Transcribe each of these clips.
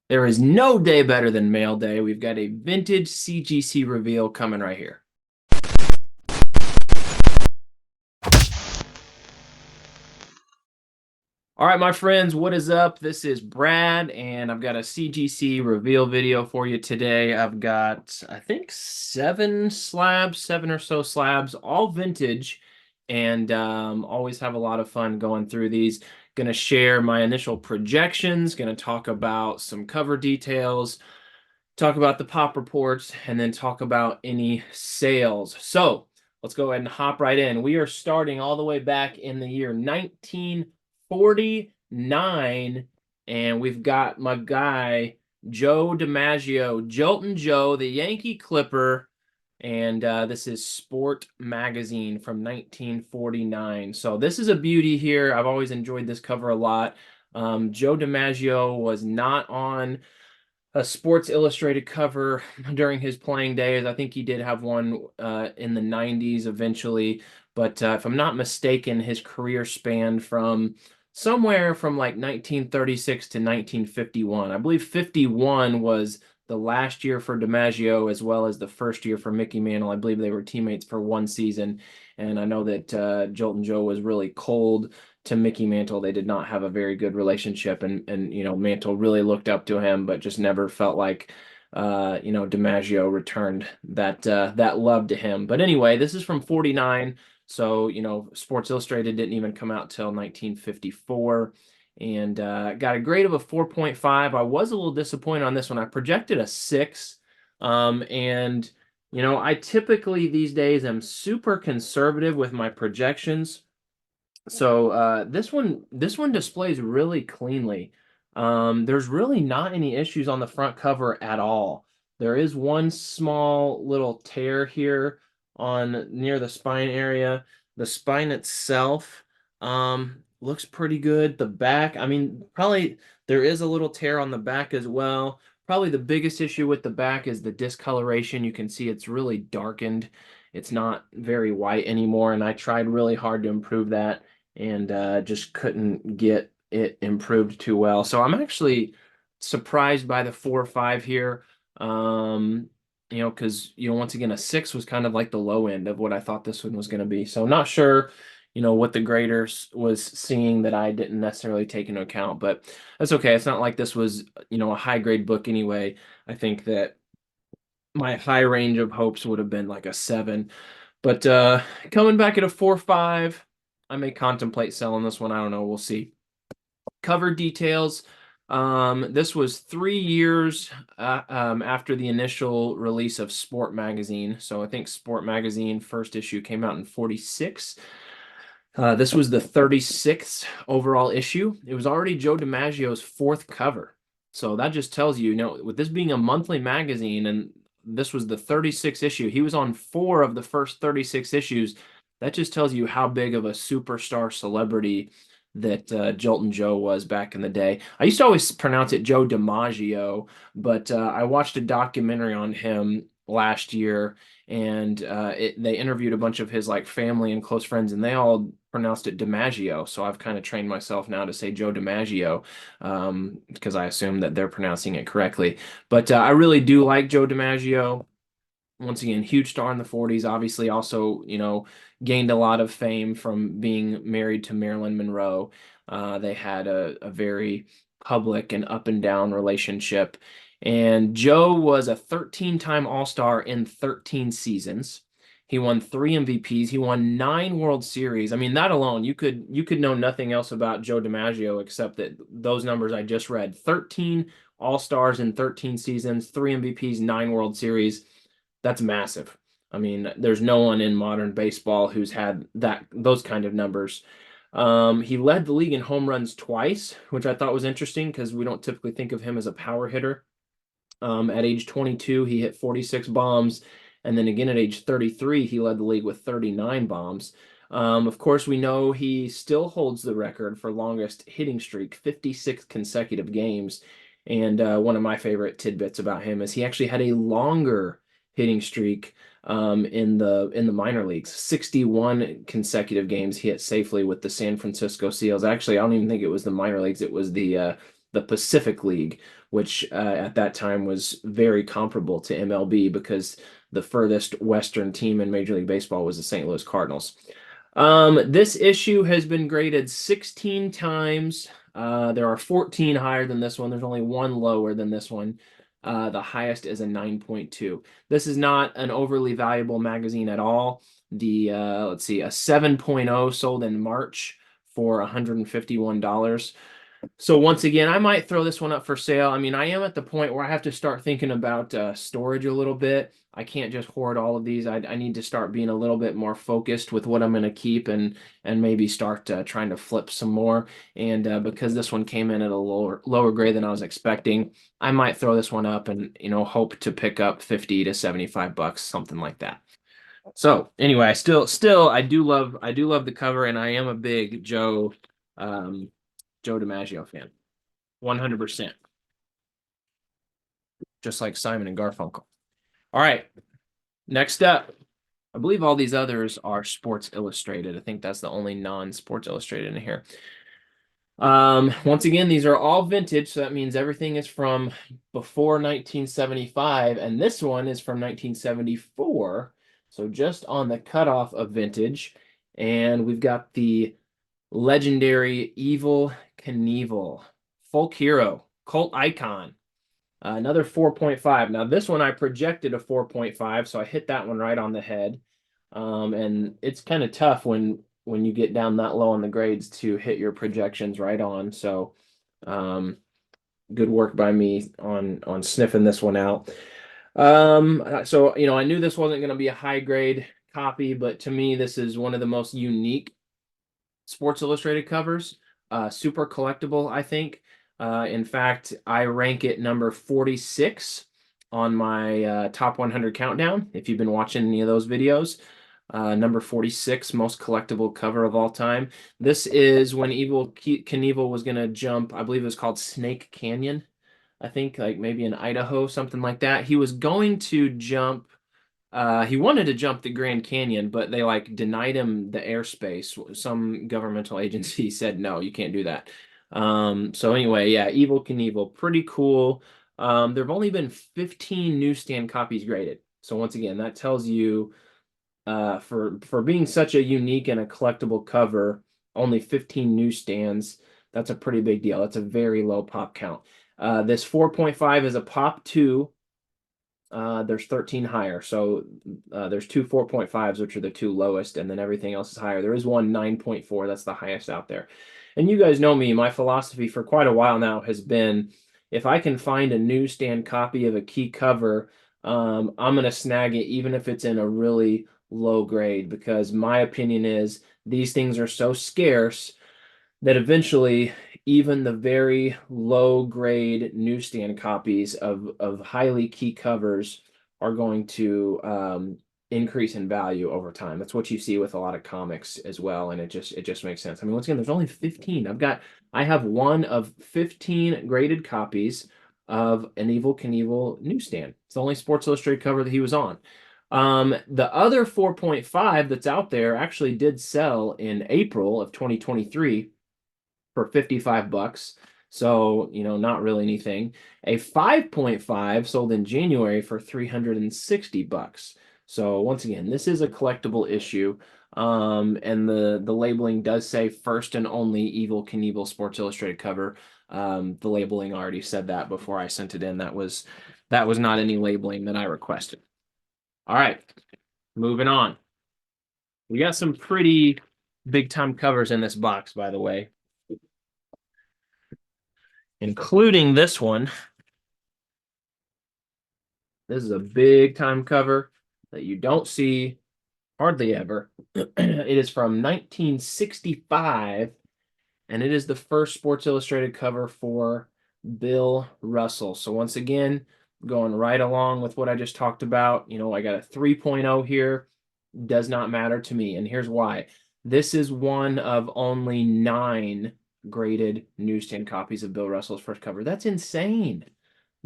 There is no day better than mail day. We've got a vintage CGC reveal coming right here. All right, my friends, what is up? This is Brad, and I've got a CGC reveal video for you today. I've got, I think, seven or so slabs, all vintage, and always have a lot of fun going through these. Going to share my initial projections, going to talk about some cover details, talk about the pop reports, and then talk about any sales. So let's go ahead and hop right in. We are starting all the way back in the year 1949, and we've got my guy, Joe DiMaggio, Jolton Joe, the Yankee Clipper, and this is Sport Magazine from 1949. So this is a beauty here. I've always enjoyed this cover a lot. Joe DiMaggio was not on a Sports Illustrated cover during his playing days. I think he did have one in the 90s eventually, but if I'm not mistaken, his career spanned from somewhere from like 1936 to 1951. I believe 51 was the last year for DiMaggio as well as the first year for Mickey Mantle. I believe they were teammates for one season, and I know that Jolton Joe was really cold to Mickey Mantle. They did not have a very good relationship, and Mantle really looked up to him, but just never felt like DiMaggio returned that love to him. But anyway, this is from 49, so Sports Illustrated didn't even come out till 1954. And got a grade of a 4.5. I was a little disappointed on this one. I projected a 6. And I typically these days am super conservative with my projections. So this one displays really cleanly. There's really not any issues on the front cover at all. There is one small little tear here on near the spine area. The spine itself looks pretty good. The back, I mean, probably there is a little tear on the back as well. Probably the biggest issue with the back is the discoloration. You can see it's really darkened. It's not very white anymore, and I tried really hard to improve that and just couldn't get it improved too well. So I'm actually surprised by the 4 or 5 here. Because once again, a 6 was kind of like the low end of what I thought this one was going to be. So not sure, what the grader was seeing that I didn't necessarily take into account, but that's okay. It's not like this was, a high grade book anyway. I think that my high range of hopes would have been like a 7. But coming back at a 4.5, I may contemplate selling this one. I don't know. We'll see. Cover details. This was 3 years after the initial release of Sport Magazine. So I think Sport Magazine first issue came out in 46. This was the 36th overall issue. It was already Joe DiMaggio's fourth cover. So that just tells you, with this being a monthly magazine and this was the 36th issue, he was on 4 of the first 36 issues. That just tells you how big of a superstar celebrity that Jolton Joe was back in the day. I used to always pronounce it Joe DiMaggio, but I watched a documentary on him last year, and they interviewed a bunch of his like family and close friends, and they all pronounced it DiMaggio. So I've kind of trained myself now to say Joe DiMaggio because I assume that they're pronouncing it correctly. But I really do like Joe DiMaggio. Once again, huge star in the 40s. Obviously, also, gained a lot of fame from being married to Marilyn Monroe. They had a very public and up and down relationship. And Joe was a 13-time All-Star in 13 seasons. He won 3 MVPs. He won 9 World Series. I mean, that alone, you could know nothing else about Joe DiMaggio except that those numbers I just read. 13 All-Stars in 13 seasons, 3 MVPs, 9 World Series. That's massive. I mean, there's no one in modern baseball who's had those kind of numbers. He led the league in home runs twice, which I thought was interesting because we don't typically think of him as a power hitter. At age 22, he hit 46 bombs. And then again at age 33, he led the league with 39 bombs. Of course, we know he still holds the record for longest hitting streak, 56 consecutive games. And one of my favorite tidbits about him is he actually had a longer hitting streak in the minor leagues. 61 consecutive games he hit safely with the San Francisco Seals. Actually, I don't even think it was the minor leagues. It was the the Pacific League, which at that time was very comparable to MLB because the furthest Western team in Major League Baseball was the St. Louis Cardinals. This issue has been graded 16 times. There are 14 higher than this one. There's only one lower than this one. The highest is a 9.2. This is not an overly valuable magazine at all. The let's see, a 7.0 sold in March for $151. So once again, I might throw this one up for sale. I mean, I am at the point where I have to start thinking about storage a little bit. I can't just hoard all of these. I need to start being a little bit more focused with what I'm going to keep and maybe start trying to flip some more. And because this one came in at a lower grade than I was expecting, I might throw this one up and hope to pick up 50 to 75 bucks, something like that. So anyway, I do love the cover, and I am a big Joe DiMaggio fan. 100%. Just like Simon and Garfunkel. All right. Next up, I believe all these others are Sports Illustrated. I think that's the only non-Sports Illustrated in here. Once again, these are all vintage, so that means everything is from before 1975, and this one is from 1974, so just on the cutoff of vintage. And we've got the legendary Evel Knievel, folk hero, cult icon. Another 4.5. Now this one I projected a 4.5, so I hit that one right on the head. And it's kind of tough when you get down that low on the grades to hit your projections right on. So good work by me on sniffing this one out. So I knew this wasn't going to be a high grade copy, but to me this is one of the most unique Sports Illustrated covers. Super collectible, I think. In fact, I rank it number 46 on my top 100 countdown. If you've been watching any of those videos, number 46 most collectible cover of all time. This is when Evel Knievel was going to jump. I believe it was called Snake Canyon. I think like maybe in Idaho, something like that. He was going to jump. He wanted to jump the Grand Canyon, but they like denied him the airspace. Some governmental agency said, no, you can't do that. So anyway, yeah, Evel Knievel, pretty cool. There have only been 15 newsstand copies graded. So once again, that tells you for being such a unique and a collectible cover, only 15 newsstands. That's a pretty big deal. That's a very low pop count. This 4.5 is a pop 2. There's 13 higher. So there's two 4.5s, which are the two lowest, and then everything else is higher. There is one 9.4. That's the highest out there. And you guys know me, my philosophy for quite a while now has been, if I can find a newsstand copy of a key cover, I'm going to snag it, even if it's in a really low grade, because my opinion is these things are so scarce that eventually even the very low grade newsstand copies of highly key covers are going to increase in value over time. That's what you see with a lot of comics as well, and it just makes sense. I mean, once again, there's only 15. I have one of 15 graded copies of an Evel Knievel newsstand. It's the only Sports Illustrated cover that he was on. The other 4.5 that's out there actually did sell in April of 2023 for 55 bucks. So, not really anything. A 5.5 sold in January for 360 bucks. So once again, this is a collectible issue. And the labeling does say first and only Evel Knievel Sports Illustrated cover. The labeling already said that before I sent it in. That was not any labeling that I requested. All right, moving on. We got some pretty big time covers in this box, by the way, including this one. This is a big time cover that you don't see hardly ever. It is from 1965, and it is the first Sports Illustrated cover for Bill Russell. So once again, going right along with what I just talked about, I got a 3.0 here. Does not matter to me, and here's why. This is one of only 9 graded newsstand copies of Bill Russell's first cover. That's insane.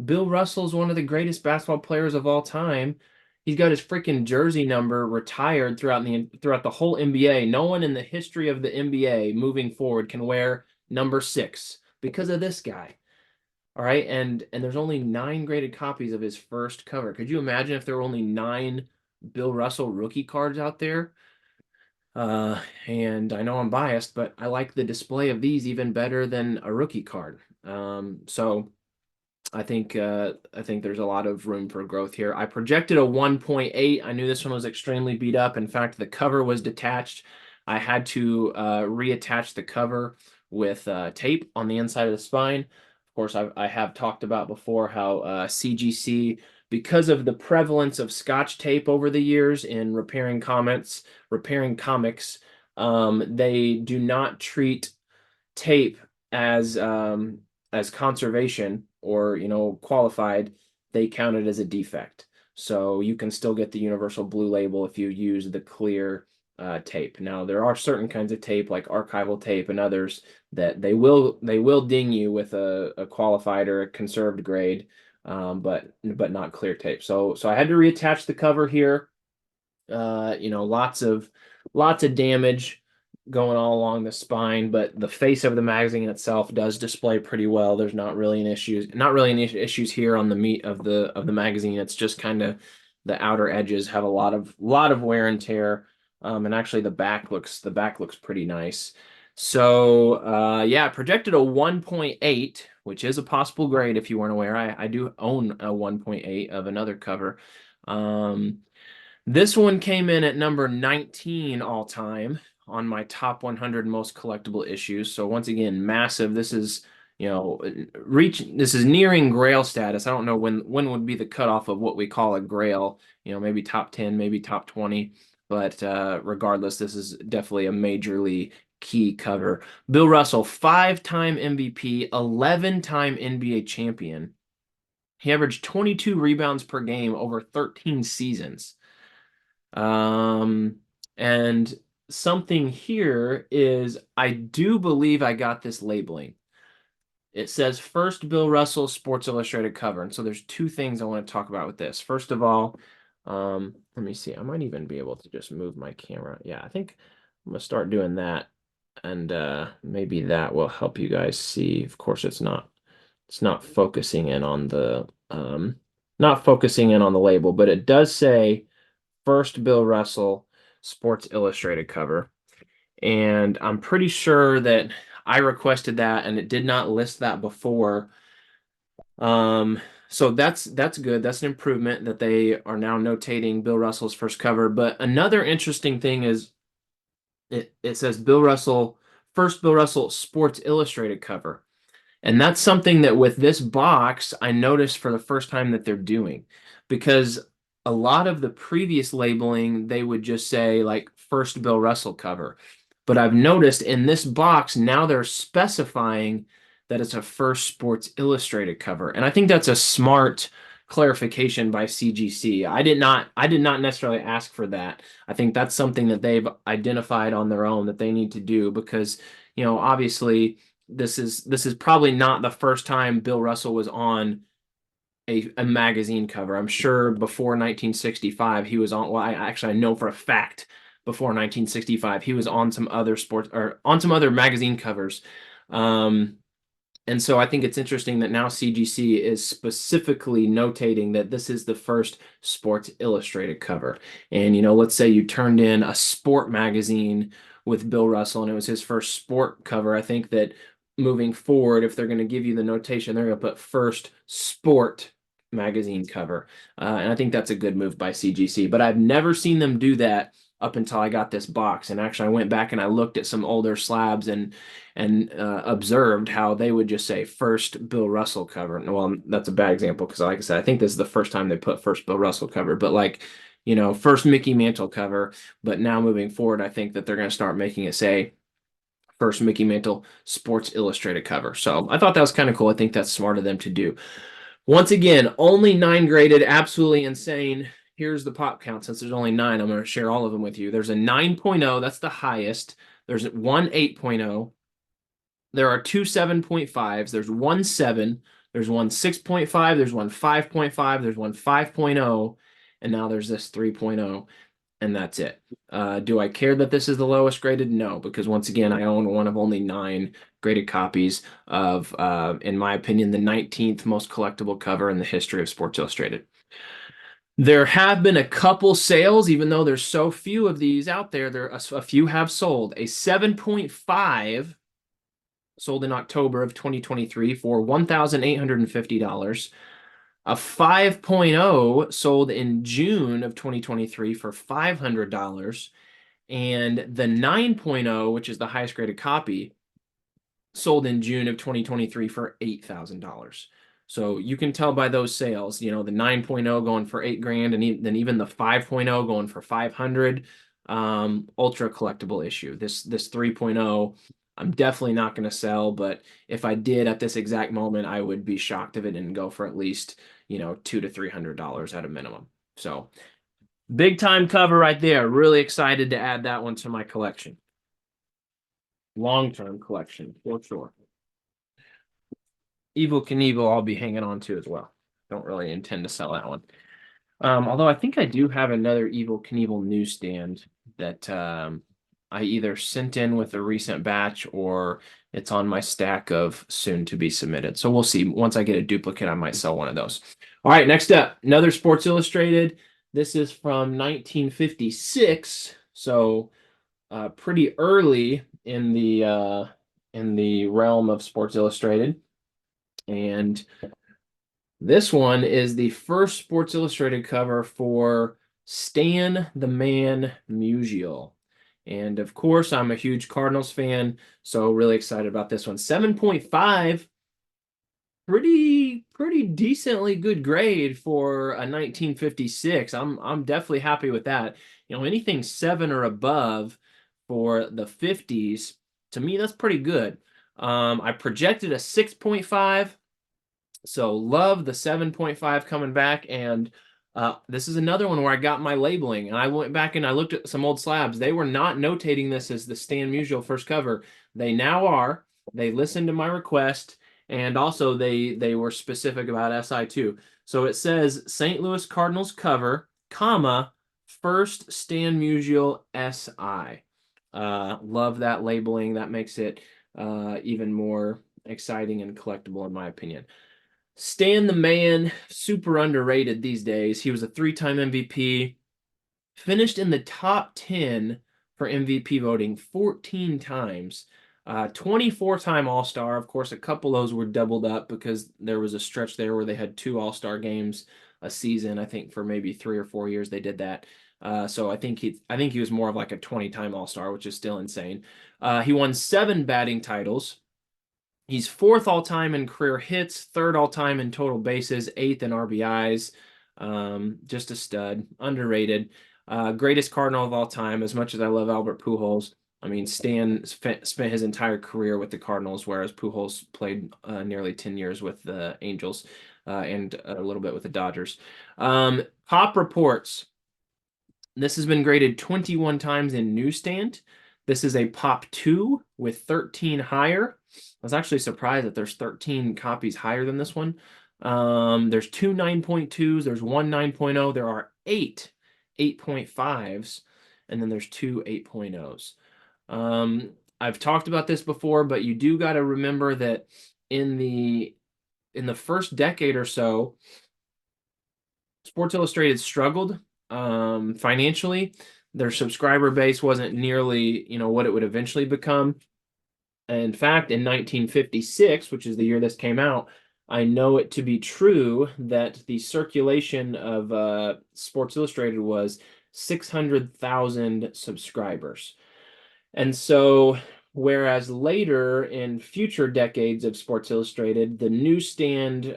Bill Russell is one of the greatest basketball players of all time. He's got his freaking jersey number retired throughout the whole NBA. No one in the history of the NBA moving forward can wear number 6 because of this guy. All right, and there's only 9 graded copies of his first cover. Could you imagine if there were only 9 Bill Russell rookie cards out there? And I know I'm biased, but I like the display of these even better than a rookie card. So I think there's a lot of room for growth here. I projected a 1.8. I knew this one was extremely beat up. In fact, the cover was detached. I had to reattach the cover with tape on the inside of the spine. Of course, I have talked about before how CGC, because of the prevalence of Scotch tape over the years in repairing comics, they do not treat tape as conservation or qualified. They count it as a defect, so you can still get the universal blue label if you use the clear tape. Now there are certain kinds of tape like archival tape and others that they will ding you with a qualified or a conserved grade, but not clear tape. So I had to reattach the cover here. Lots of damage going all along the spine, but the face of the magazine itself does display pretty well. There's not really any issues here on the meat of the magazine. It's just kind of the outer edges have a lot of wear and tear. And actually the back looks pretty nice. So yeah, projected a 1.8, which is a possible grade if you weren't aware. I do own a 1.8 of another cover. Um, this one came in at number 19 all time on my top 100 most collectible issues. So once again, massive. This is, this is nearing Grail status. I don't know when would be the cutoff of what we call a Grail, maybe top 10, maybe top 20. But regardless, this is definitely a majorly key cover. Bill Russell, 5-time MVP, 11-time NBA champion. He averaged 22 rebounds per game over 13 seasons. Um, and something here is I do believe I got this labeling. It says first Bill Russell Sports Illustrated cover. And so there's two things I want to talk about with this. First of all, let me see. I might even be able to just move my camera. Yeah, I think I'm gonna start doing that. And maybe that will help you guys see. Of course, it's not focusing in on the not focusing in on the label, but it does say first Bill Russell Sports Illustrated cover. And I'm pretty sure that I requested that and it did not list that before. So that's good. That's an improvement that they are now notating Bill Russell's first cover. But another interesting thing is it says first Bill Russell Sports Illustrated cover. And that's something that with this box, I noticed for the first time that they're doing, because a lot of the previous labeling, they would just say like first Bill Russell cover. But I've noticed in this box, now they're specifying that it's a first Sports Illustrated cover. And I think that's a smart clarification by CGC. I did not necessarily ask for that. I think that's something that they've identified on their own that they need to do because, obviously this is probably not the first time Bill Russell was on a magazine cover. I'm sure before 1965 he was on. Well, I know for a fact before 1965 he was on some other sports or on some other magazine covers. Um, and so I think it's interesting that now CGC is specifically notating that this is the first Sports Illustrated cover. And, let's say you turned in a sport magazine with Bill Russell and it was his first sport cover. I think that moving forward, if they're going to give you the notation, they're going to put first sport magazine cover. And I think that's a good move by CGC. But I've never seen them do that up until I got this box. And actually, I went back and I looked at some older slabs and observed how they would just say first Bill Russell cover. Well, that's a bad example because, like I said, I think this is the first time they put first Bill Russell cover. But like, first Mickey Mantle cover. But now moving forward, I think that they're going to start making it say first Mickey Mantle Sports Illustrated cover. So I thought that was kind of cool. I think that's smart of them to do. Once again, only 9 graded, absolutely insane. Here's the pop count. Since there's only 9, I'm going to share all of them with you. There's a 9.0, that's the highest. There's one 8.0. There are two 7.5s. There's one 7. There's one 6.5. There's one 5.5. There's one 5.0. And now there's this 3.0. And that's it. Do I care that this is the lowest graded? No, because once again, I own one of only 9 graded copies of, in my opinion, the 19th most collectible cover in the history of Sports Illustrated. There have been a couple sales, even though there's so few of these out there. A few have sold. A 7.5 sold in October of 2023 for $1,850. A 5.0 sold in June of 2023 for $500. And the 9.0, which is the highest graded copy, sold in June of 2023 for $8,000. So you can tell by those sales, you know, the 9.0 going for 8 grand, and then even the 5.0 going for 500. Ultra collectible issue. This 3.0, I'm definitely not going to sell, but if I did at this exact moment, I would be shocked if it didn't go for at least, you know, $200 to $300 at a minimum. So big time cover right there. Really excited to add that one to my collection. Long-term collection for sure. Evel Knievel I'll be hanging on to as well. Don't really intend to sell that one. Although I think I do have another Evel Knievel newsstand that I either sent in with a recent batch or it's on my stack of soon to be submitted. So we'll see. Once I get a duplicate, I might sell one of those. All right, next up, another Sports Illustrated. This is from 1956, so pretty early in the realm of Sports Illustrated. And this one is the first Sports Illustrated cover for Stan the Man Musial. And of course, I'm a huge Cardinals fan, so really excited about this one. 7.5, pretty decently good grade for a 1956. I'm definitely happy with that. You know, anything 7 or above for the 50s, to me, that's pretty good. I projected a 6.5. So love the 7.5 coming back, and this is another one where I got my labeling, and I went back and I looked at some old slabs. They were not notating this as the Stan Musial first cover. They now are. They listened to my request, and also they were specific about SI too. So it says St. Louis Cardinals cover, comma, first Stan Musial SI. Love that labeling. That makes it even more exciting and collectible in my opinion. Stan the Man, super underrated these days. He was a 3-time MVP, finished in the top 10 for MVP voting 14 times, 24-time All-Star. Of course, a couple of those were doubled up because there was a stretch there where they had 2 All-Star games a season. I think for maybe 3 or 4 years they did that. So I think he was more of like a 20-time All-Star, which is still insane. He won 7 batting titles. He's 4th all-time in career hits, 3rd all-time in total bases, 8th in RBIs. Just a stud, underrated. Greatest Cardinal of all time. As much as I love Albert Pujols, I mean, Stan spent his entire career with the Cardinals, whereas Pujols played nearly 10 years with the Angels and a little bit with the Dodgers. Pop reports. This has been graded 21 times in newsstand. This is a Pop 2 with 13 higher. I was actually surprised that there's 13 copies higher than this one. There's 2 9.2s, there's 1 9.0, there are 8 8.5s, and then there's 2 8.0s. I've talked about this before, but you do got to remember that in the first decade or so, Sports Illustrated struggled financially. Their subscriber base wasn't nearly, what it would eventually become. In fact, in 1956, which is the year this came out, I know it to be true that the circulation of Sports Illustrated was 600,000 subscribers. And so, whereas later in future decades of Sports Illustrated, the newsstand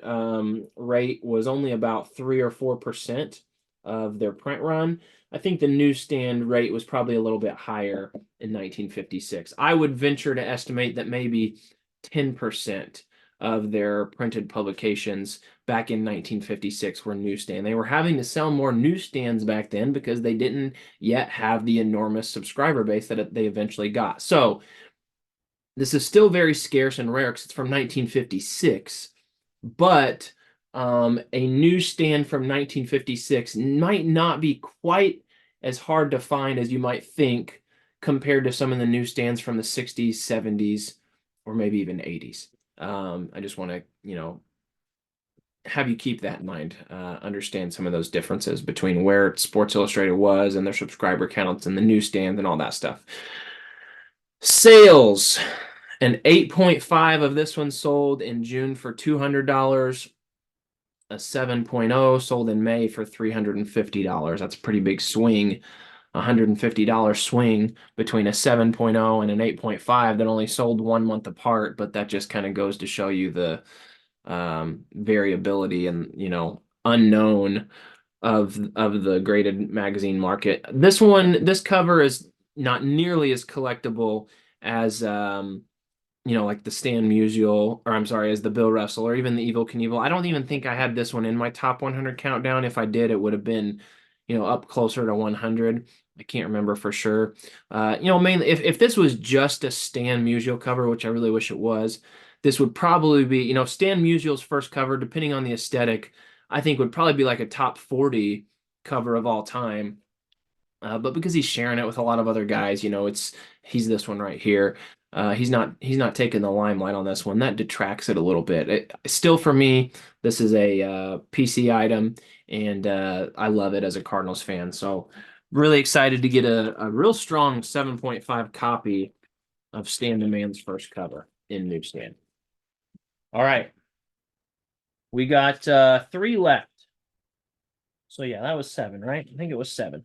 rate was only about 3 or 4% of their print run, I think the newsstand rate was probably a little bit higher in 1956. I would venture to estimate that maybe 10% of their printed publications back in 1956 were newsstand. They were having to sell more newsstands back then because they didn't yet have the enormous subscriber base that they eventually got. So this is still very scarce and rare because it's from 1956, but a newsstand from 1956 might not be quite as hard to find as you might think compared to some of the newsstands from the 60s, 70s, or maybe even 80s. I just want to, have you keep that in mind, understand some of those differences between where Sports Illustrated was and their subscriber counts and the newsstand and all that stuff. Sales. An 8.5 of this one sold in June for $200. A 7.0 sold in May for $350. That's a pretty big swing. $150 swing between a 7.0 and an 8.5 that only sold 1 month apart, but that just kind of goes to show you the variability and unknown of the graded magazine market. This cover is not nearly as collectible as like the Stan Musial, or I'm sorry, as the Bill Russell, or even the Evil Knievel. I don't even think I had this one in my top 100 countdown. If I did, it would have been, up closer to 100. I can't remember for sure. Mainly if this was just a Stan Musial cover, which I really wish it was, this would probably be, Stan Musial's first cover, depending on the aesthetic, I think would probably be like a top 40 cover of all time. But because he's sharing it with a lot of other guys, he's this one right here. He's not taking the limelight on this one. That detracts it a little bit. Still, for me, this is a PC item, and I love it as a Cardinals fan. So really excited to get a real strong 7.5 copy of Stan the Man's first cover in newsstand. All right, we got 3 left. So yeah, that was 7, right? I think it was 7.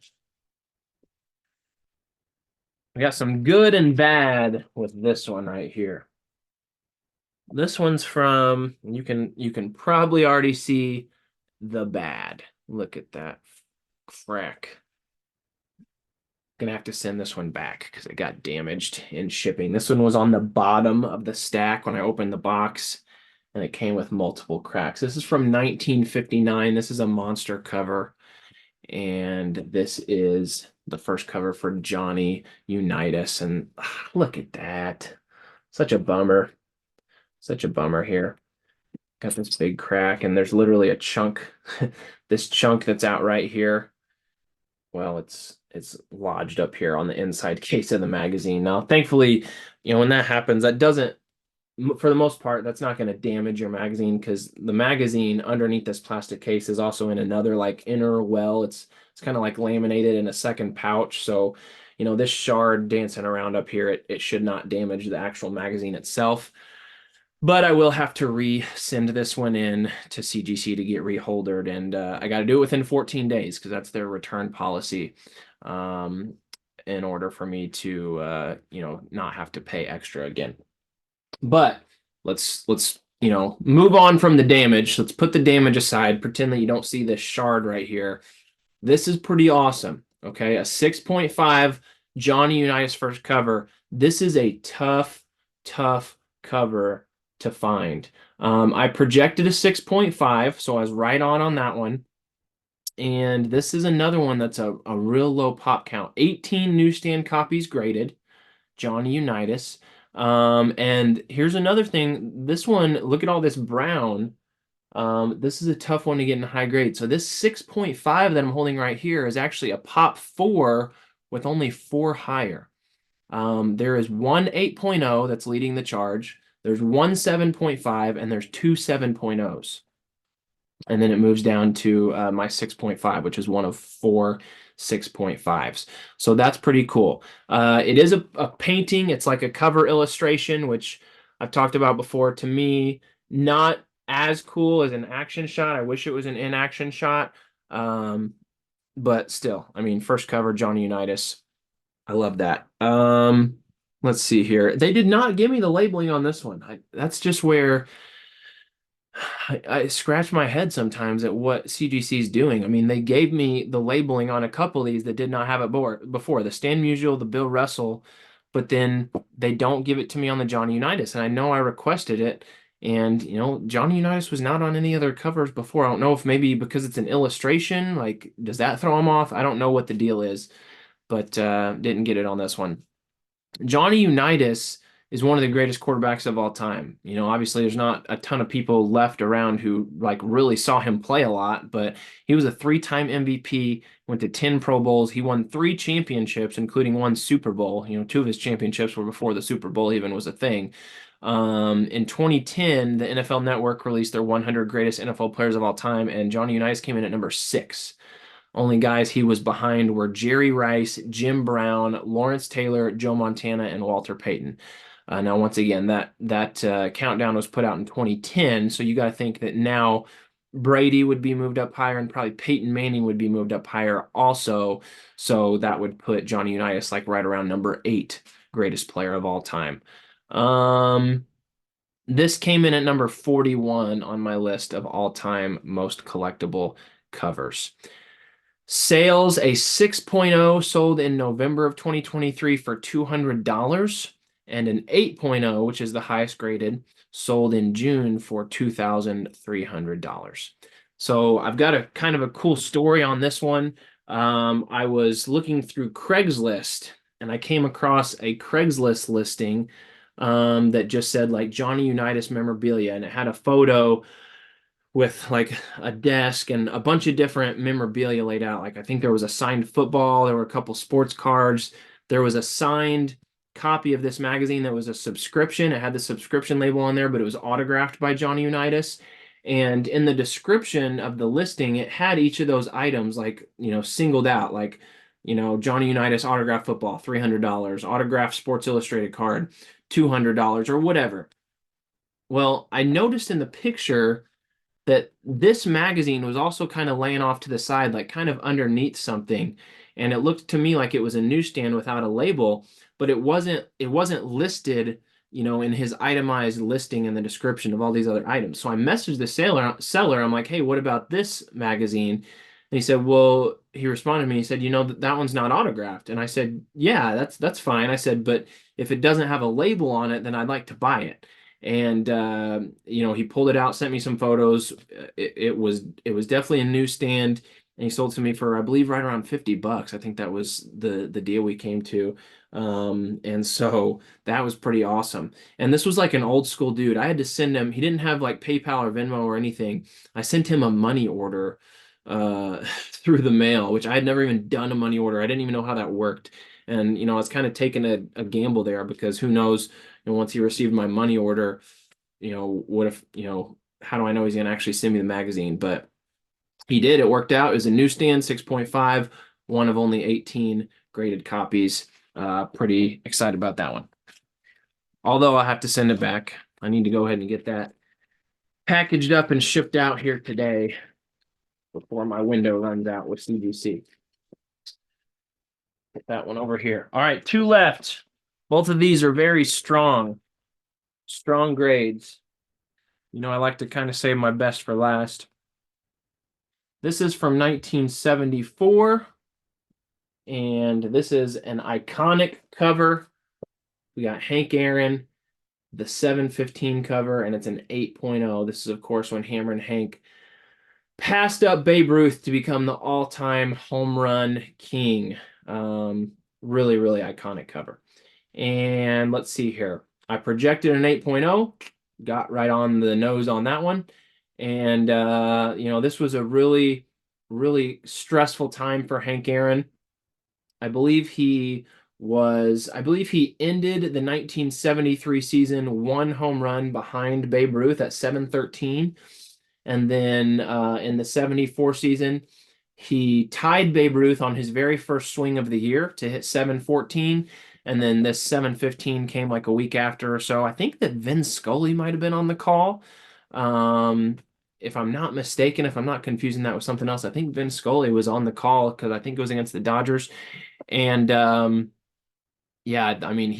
We got some good and bad with this one right here. This one's from, you can probably already see the bad. Look at that crack. Gonna have to send this one back because it got damaged in shipping. This one was on the bottom of the stack when I opened the box, and it came with multiple cracks. This is from 1959. This is a monster cover, and this is the first cover for Johnny Unitas. And look at that. Such a bummer. Such a bummer here. Got this big crack, and there's literally a chunk, this chunk that's out right here. Well, it's lodged up here on the inside case of the magazine. Now, thankfully, when that happens, that doesn't, for the most part, that's not going to damage your magazine, because the magazine underneath this plastic case is also in another like inner well. It's kind of like laminated in a second pouch. So, this shard dancing around up here, it should not damage the actual magazine itself. But I will have to resend this one in to CGC to get reholdered, and I got to do it within 14 days because that's their return policy, in order for me to not have to pay extra again. But let's move on from the damage. Let's put the damage aside. Pretend that you don't see this shard right here. This is pretty awesome. Okay, a 6.5 Johnny Unitas first cover. This is a tough cover to find. I projected a 6.5, so I was right on that one. And this is another one that's a real low pop count. 18 newsstand copies graded, Johnny Unitas. And here's another thing. This one, look at all this brown. This is a tough one to get in high grade. So this 6.5 that I'm holding right here is actually a pop 4 with only 4 higher. There is one 8.0 that's leading the charge. There's one 7.5, and there's 2 7.0s. And then it moves down to my 6.5, which is one of 4 6.5s. So that's pretty cool. It is a painting. It's like a cover illustration, which I've talked about before. To me, not as cool as an action shot. I wish it was an in-action shot. But still, I mean, first cover, Johnny Unitas. I love that. Let's see here. They did not give me the labeling on this one. That's just where I scratch my head sometimes at what CGC is doing. I mean, they gave me the labeling on a couple of these that did not have it before. The Stan Musial, the Bill Russell, but then they don't give it to me on the Johnny Unitas. And I know I requested it, and Johnny Unitas was not on any other covers before. I don't know if maybe because it's an illustration, like, does that throw them off? I don't know what the deal is, but didn't get it on this one. Johnny Unitas is one of the greatest quarterbacks of all time. Obviously there's not a ton of people left around who like really saw him play a lot, but he was a 3-time MVP, went to 10 Pro Bowls. He won 3 championships, including 1 Super Bowl. 2 of his championships were before the Super Bowl even was a thing. In 2010, the NFL Network released their 100 greatest NFL players of all time, and Johnny Unitas came in at number six. Only guys he was behind were Jerry Rice, Jim Brown, Lawrence Taylor, Joe Montana, and Walter Payton. Now, once again, that countdown was put out in 2010, so you got to think that now Brady would be moved up higher, and probably Peyton Manning would be moved up higher also. So that would put Johnny Unitas like right around number eight, greatest player of all time. Um, this came in at number 41 on my list of all-time most collectible covers. Sales, a 6.0 sold in November of 2023 for $200, and an 8.0, which is the highest graded, sold in June for $2,300. So I've got a kind of a cool story on this one. I was looking through Craigslist and I came across a Craigslist listing that just said like Johnny Unitas memorabilia, and it had a photo with like a desk and a bunch of different memorabilia laid out. Like I think there was a signed football, there were a couple sports cards, there was a signed copy of this magazine that was a subscription. It had the subscription label on there, but it was autographed by Johnny Unitas. And in the description of the listing, it had each of those items like, singled out, like, Johnny Unitas autographed football, $300, autographed Sports Illustrated card, $200 or whatever. Well, I noticed in the picture that this magazine was also kind of laying off to the side, like kind of underneath something. And it looked to me like it was a newsstand without a label, but it wasn't listed, in his itemized listing in the description of all these other items. So I messaged the seller. I'm like, hey, what about this magazine? And he said, well, he responded to me. He said, that one's not autographed. And I said, yeah, that's fine. I said, but if it doesn't have a label on it, then I'd like to buy it. And he pulled it out, sent me some photos. It was definitely a newsstand, and he sold to me for, I believe, right around $50. I think that was the deal we came to. And so that was pretty awesome. And this was like an old school dude. I had to send him, he didn't have like PayPal or Venmo or anything. I sent him a money order through the mail, which I had never even done a money order. I didn't even know how that worked. And I was kind of taking a gamble there because who knows, once he received my money order, what if, how do I know he's gonna actually send me the magazine? But he did. It worked out. It was a newsstand, 6.5, one of only 18 graded copies. Pretty excited about that one. Although I have to send it back. I need to go ahead and get that packaged up and shipped out here today before my window runs out with CGC. Put that one over here. All right, two left. Both of these are very strong grades. I like to kind of save my best for last. This is from 1974, and this is an iconic cover. We got Hank Aaron, the 715 cover, and it's an 8.0. This is, of course, when Hammer and Hank passed up Babe Ruth to become the all-time home run king. Really, really iconic cover. And let's see here. I projected an 8.0, got right on the nose on that one. And, this was a really, really stressful time for Hank Aaron. I believe he ended the 1973 season one home run behind Babe Ruth at 713. And then in the 74 season, he tied Babe Ruth on his very first swing of the year to hit 714. And then this 715 came like a week after or so. I think that Vin Scully might have been on the call. If I'm not mistaken, if I'm not confusing that with something else, I think Vin Scully was on the call because I think it was against the Dodgers. And yeah, I mean,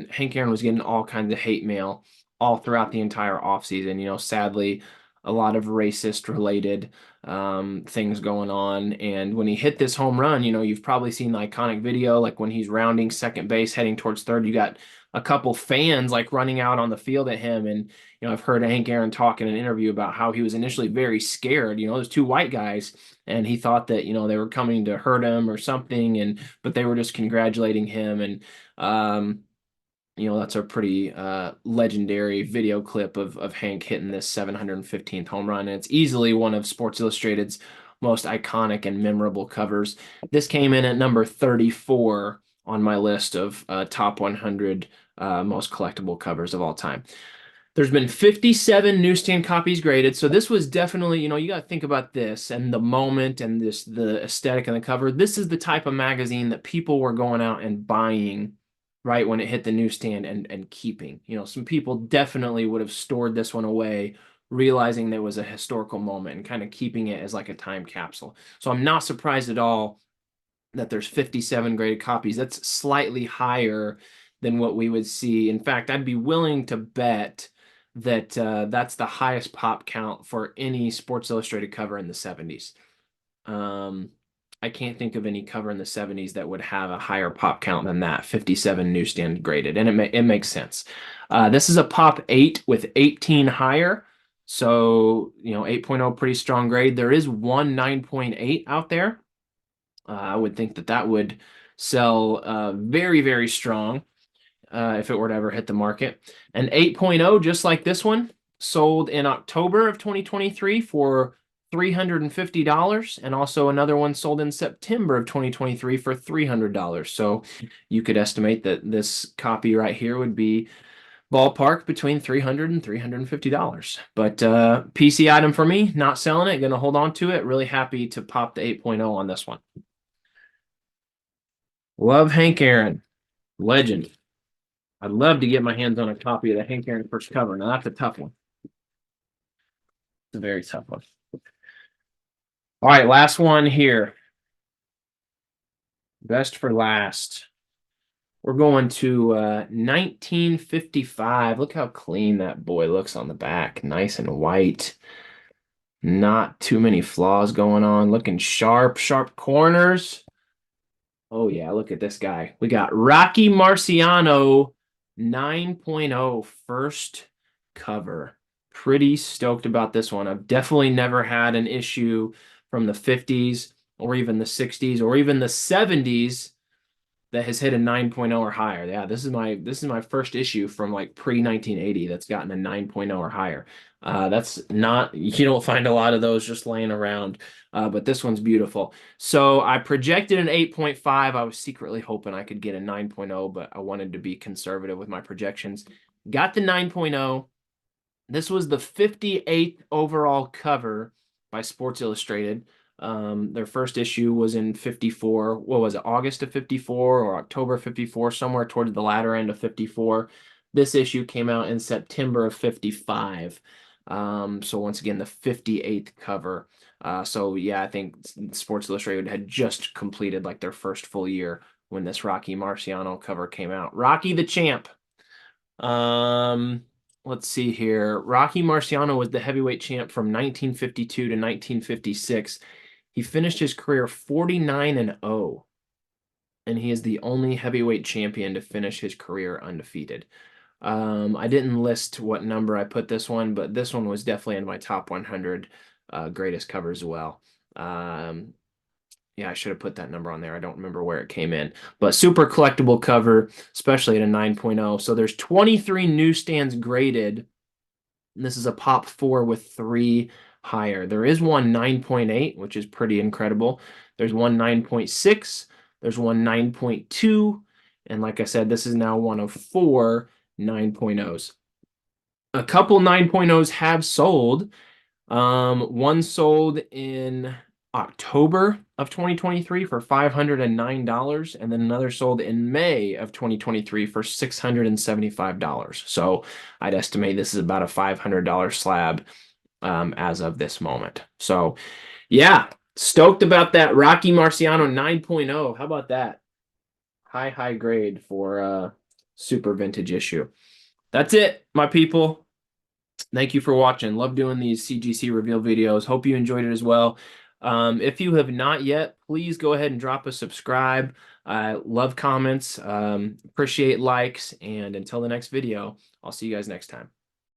Hank Aaron was getting all kinds of hate mail all throughout the entire offseason. Sadly, a lot of racist related things going on. And when he hit this home run, you've probably seen the iconic video, like when he's rounding second base, heading towards third, you got a couple fans like running out on the field at him. And, I've heard Hank Aaron talk in an interview about how he was initially very scared. There's two white guys, and he thought that, they were coming to hurt him or something, but they were just congratulating him. And, that's a pretty legendary video clip of Hank hitting this 715th home run. And it's easily one of Sports Illustrated's most iconic and memorable covers. This came in at number 34 on my list of top 100 most collectible covers of all time. There's been 57 newsstand copies graded, so this was definitely, you got to think about this and the moment and the aesthetic and the cover. This is the type of magazine that people were going out and buying right when it hit the newsstand and keeping. Some people definitely would have stored this one away, realizing there was a historical moment and kind of keeping it as like a time capsule. So I'm not surprised at all that there's 57 graded copies. That's slightly higher than what we would see. In fact, I'd be willing to bet that that's the highest pop count for any Sports Illustrated cover in the 70s. Um, I can't think of any cover in the 70s that would have a higher pop count than that, 57 newsstand graded, and it makes sense. This is a pop 8 with 18 higher, so 8.0 pretty strong grade. There is one 9.8 out there. I would think that that would sell very, very strong if it were to ever hit the market. An 8.0, just like this one, sold in October of 2023 for $350, and also another one sold in September of 2023 for $300. So you could estimate that this copy right here would be ballpark between $300 and $350. But PC item for me, not selling it, gonna hold on to it. Really happy to pop the 8.0 on this one. Love Hank Aaron, legend. I'd love to get my hands on a copy of the Hank Aaron first cover. Now that's a tough one. It's a very tough one. All right, last one here. Best for last. We're going to 1955. Look how clean that boy looks on the back. Nice and white. Not too many flaws going on. Looking sharp, sharp corners. Oh, yeah, look at this guy. We got Rocky Marciano 9.0 first cover. Pretty stoked about this one. I've definitely never had an issue from the 50s or even the 60s or even the 70s that has hit a 9.0 or higher. Yeah, this is my first issue from like pre-1980 that's gotten a 9.0 or higher. That's not, you don't find a lot of those just laying around, but this one's beautiful. So I projected an 8.5. I was secretly hoping I could get a 9.0, but I wanted to be conservative with my projections. Got the 9.0. This was the 58th overall cover by Sports Illustrated. Their first issue was in 54. What was it, August of 54 or October 54, somewhere toward the latter end of 54. This issue came out in September of 55. So once again, the 58th cover. So yeah, I think Sports Illustrated had just completed like their first full year when this Rocky Marciano cover came out. Rocky the Champ. Um, let's see here. Rocky Marciano was the heavyweight champ from 1952 to 1956. He finished his career 49-0, and he is the only heavyweight champion to finish his career undefeated. I didn't list what number I put this one, but this one was definitely in my top 100 greatest covers as well. Yeah, I should have put that number on there. I don't remember where it came in, but super collectible cover, especially at a 9.0. So there's 23 newsstands graded. And this is a pop 4 with 3 higher. There is one 9.8, which is pretty incredible. There's one 9.6. There's one 9.2. And like I said, this is now one of 4 9.0s. A couple 9.0s have sold. One sold in October of 2023 for $509, and then another sold in May of 2023 for $675. So I'd estimate this is about a $500 slab as of this moment. So yeah, stoked about that Rocky Marciano 9.0. How about that? High grade for super vintage issue. That's it, my people. Thank you for watching. Love doing these CGC reveal videos. Hope you enjoyed it as well. If you have not yet, please go ahead and drop a subscribe. Love comments, appreciate likes, and until the next video, I'll see you guys next time.